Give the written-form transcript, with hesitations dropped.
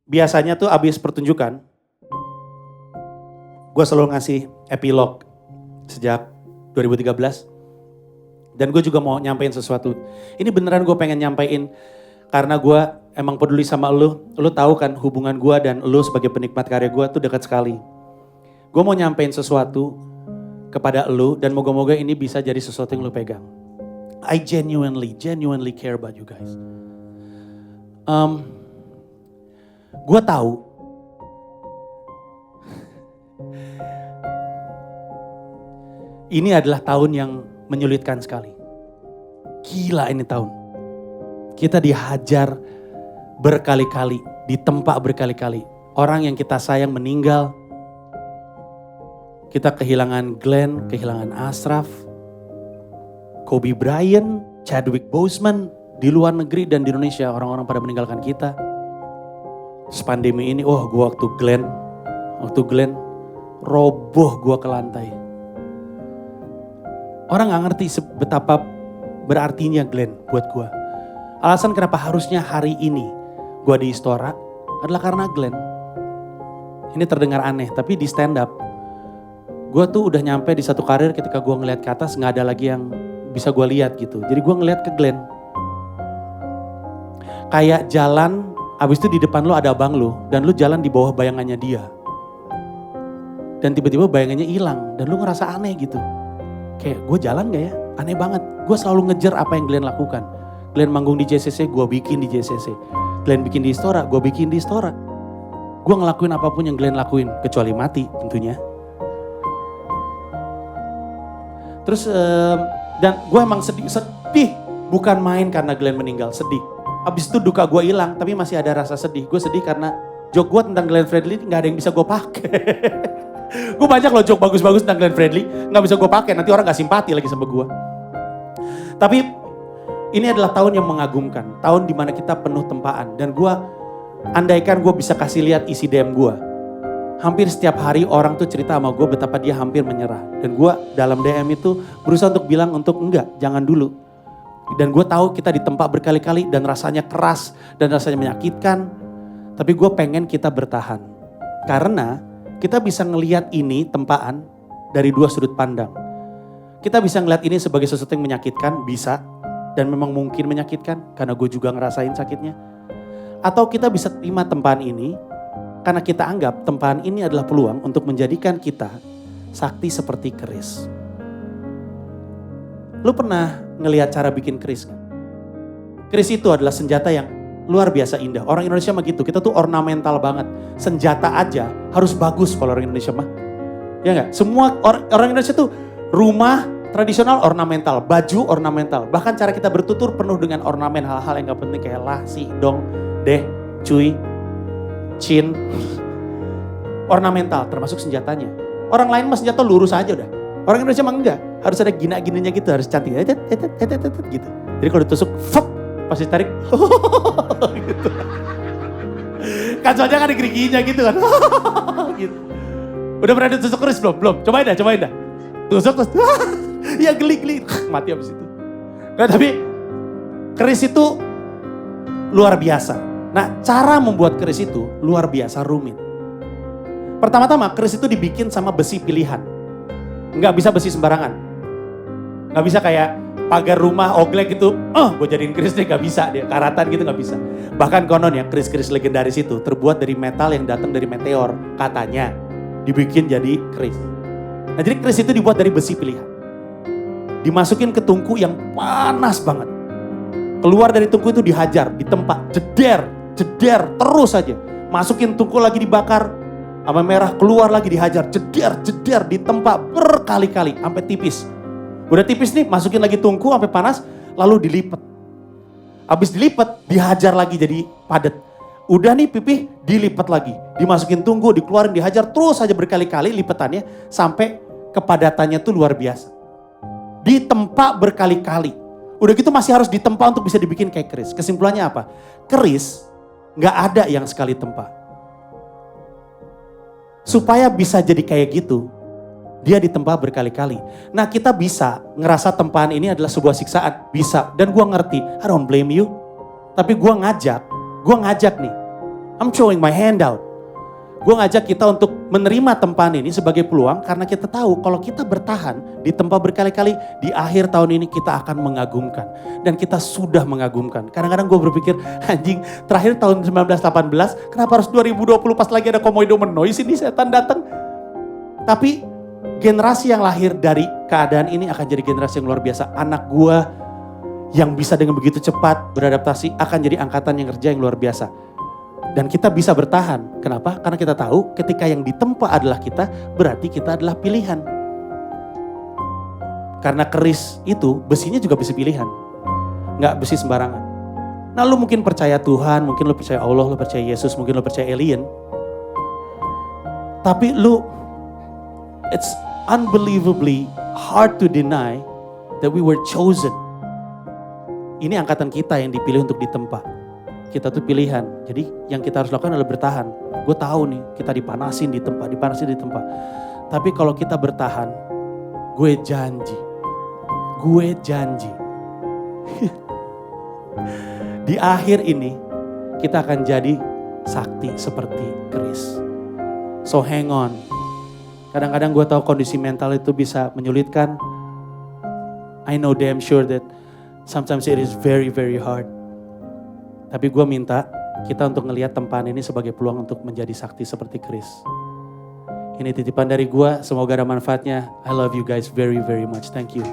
biasanya tuh abis pertunjukan, gue selalu ngasih epilog sejak 2013. Dan gue juga mau nyampein sesuatu. Ini beneran gue pengen nyampein karena gue emang peduli sama lu. Lu tahu kan hubungan gue dan lu sebagai penikmat karya gue tuh dekat sekali. Gue mau nyampein sesuatu kepada lu dan moga-moga ini bisa jadi sesuatu yang lu pegang. I genuinely care about you guys. Gue tahu ini adalah tahun yang menyulitkan sekali. Gila ini tahun. Kita dihajar berkali-kali, ditempa berkali-kali. Orang yang kita sayang meninggal. Kita kehilangan Glenn, kehilangan Ashraf, Kobe Bryant, Chadwick Boseman. Di luar negeri dan di Indonesia orang-orang pada meninggalkan kita. Pandemi ini, gua waktu Glenn roboh gua ke lantai. Orang gak ngerti betapa berartinya Glenn buat gue. Alasan kenapa harusnya hari ini gue di Istora adalah karena Glenn. Ini terdengar aneh, tapi di stand up, gue tuh udah nyampe di satu karir ketika gue ngeliat ke atas gak ada lagi yang bisa gue lihat gitu. Jadi gue ngeliat ke Glenn. Kayak jalan, abis itu di depan lo ada abang lo, dan lo jalan di bawah bayangannya dia. Dan tiba-tiba bayangannya hilang, dan lo ngerasa aneh gitu. Kayak gue jalan gak ya? Aneh banget. Gue selalu ngejar apa yang Glenn lakukan. Glenn manggung di JCC, gue bikin di JCC. Glenn bikin di Istora, gue bikin di Istora. Gue ngelakuin apapun yang Glenn lakuin. Kecuali mati tentunya. Terus, dan gue emang sedih. Bukan main karena Glenn meninggal, sedih. Abis itu duka gue hilang, tapi masih ada rasa sedih. Gue sedih karena joke gue tentang Glenn Fredly gak ada yang bisa gue pakai. Gue banyak loh joke bagus-bagus tentang Glenn Fredly, gak bisa gue pakai, nanti orang gak simpati lagi sama gue. Tapi ini adalah tahun yang mengagumkan, tahun dimana kita penuh tempaan. Dan gue, andaikan gue bisa kasih lihat isi DM gue. Hampir setiap hari orang tuh cerita sama gue betapa dia hampir menyerah. Dan gue dalam DM itu berusaha untuk bilang untuk enggak, jangan dulu. Dan gue tahu kita ditempa berkali-kali dan rasanya keras dan rasanya menyakitkan. Tapi gue pengen kita bertahan. Karena kita bisa ngelihat ini tempaan dari dua sudut pandang. Kita bisa ngelihat ini sebagai sesuatu yang menyakitkan, bisa. Dan memang mungkin menyakitkan, karena gue juga ngerasain sakitnya. Atau kita bisa terima tempaan ini, karena kita anggap tempaan ini adalah peluang untuk menjadikan kita sakti seperti keris. Lu pernah ngelihat cara bikin keris kan? Keris itu adalah senjata yang luar biasa indah. Orang Indonesia mah gitu, kita tuh ornamental banget. Senjata aja harus bagus kalau orang Indonesia mah. Ya enggak? Semua orang Indonesia tuh rumah tradisional ornamental, baju ornamental. Bahkan cara kita bertutur penuh dengan ornamen, hal-hal yang gak penting kayak lah, si, dong, deh, cuy, cin. Ornamental termasuk senjatanya. Orang lain mah senjata lurus aja udah. Orang Indonesia mah enggak. Harus ada gina-gininya gitu, harus cantik. Gitu. Jadi kalau ditusuk, fuck, pasti tarik. Gitu. Kan soalnya kan ada geriginya gitu kan. Gitu. Udah pernah ditusuk keris belum? Belum. Cobain dah. Tusuk terus. Ya geli. Mati abis itu. Nah, tapi keris itu luar biasa. Nah, cara membuat keris itu luar biasa rumit. Pertama-tama keris itu dibikin sama besi pilihan. Nggak bisa besi sembarangan. Nggak bisa kayak pagar rumah oglek gitu, gue jadiin keris deh, gak bisa dia, karatan gitu gak bisa. Bahkan konon ya, keris-keris legendaris itu terbuat dari metal yang datang dari meteor, katanya dibikin jadi keris. Nah jadi keris itu dibuat dari besi pilihan. Dimasukin ke tungku yang panas banget. Keluar dari tungku itu dihajar, ditempa, jeder terus aja. Masukin tungku lagi dibakar, sama merah, keluar lagi dihajar, jeder, ditempa berkali-kali sampai tipis. Udah tipis nih, masukin lagi tungku sampai panas, lalu dilipat. Habis dilipat, dihajar lagi jadi padat. Udah nih pipih, dilipat lagi. Dimasukin tungku, dikeluarin, dihajar terus aja berkali-kali lipatannya sampai kepadatannya tuh luar biasa. Ditempa berkali-kali. Udah gitu masih harus ditempa untuk bisa dibikin kayak keris. Kesimpulannya apa? Keris gak ada yang sekali tempa. Supaya bisa jadi kayak gitu, dia ditempa berkali-kali. Nah kita bisa ngerasa tempaan ini adalah sebuah siksaan. Bisa. Dan gue ngerti, I don't blame you. Tapi gue ngajak nih. I'm throwing my hand out. Gue ngajak kita untuk menerima tempaan ini sebagai peluang karena kita tahu kalau kita bertahan di tempat berkali-kali di akhir tahun ini kita akan mengagumkan. Dan kita sudah mengagumkan. Kadang-kadang gue berpikir anjing terakhir tahun 1918 kenapa harus 2020 pas lagi ada komodo menois ini setan datang. Tapi generasi yang lahir dari keadaan ini akan jadi generasi yang luar biasa. Anak gue yang bisa dengan begitu cepat beradaptasi akan jadi angkatan yang kerja yang luar biasa. Dan kita bisa bertahan. Kenapa? Karena kita tahu ketika yang ditempa adalah kita, berarti kita adalah pilihan. Karena keris itu, besinya juga besi pilihan. Nggak besi sembarangan. Nah lu mungkin percaya Tuhan, mungkin lu percaya Allah, lu percaya Yesus, mungkin lu percaya alien. Tapi it's unbelievably hard to deny that we were chosen. Ini angkatan kita yang dipilih untuk ditempa. Kita tuh pilihan. Jadi yang kita harus lakukan adalah bertahan. Gue tahu nih kita dipanasin di tempat. Tapi kalau kita bertahan, gue janji. Di akhir ini kita akan jadi sakti seperti keris. So hang on. Kadang-kadang gue tahu kondisi mental itu bisa menyulitkan. I know damn sure that sometimes it is very, very hard. Tapi gue minta kita untuk ngelihat tempaan ini sebagai peluang untuk menjadi sakti seperti keris. Ini titipan dari gue, semoga ada manfaatnya. I love you guys very, very much. Thank you.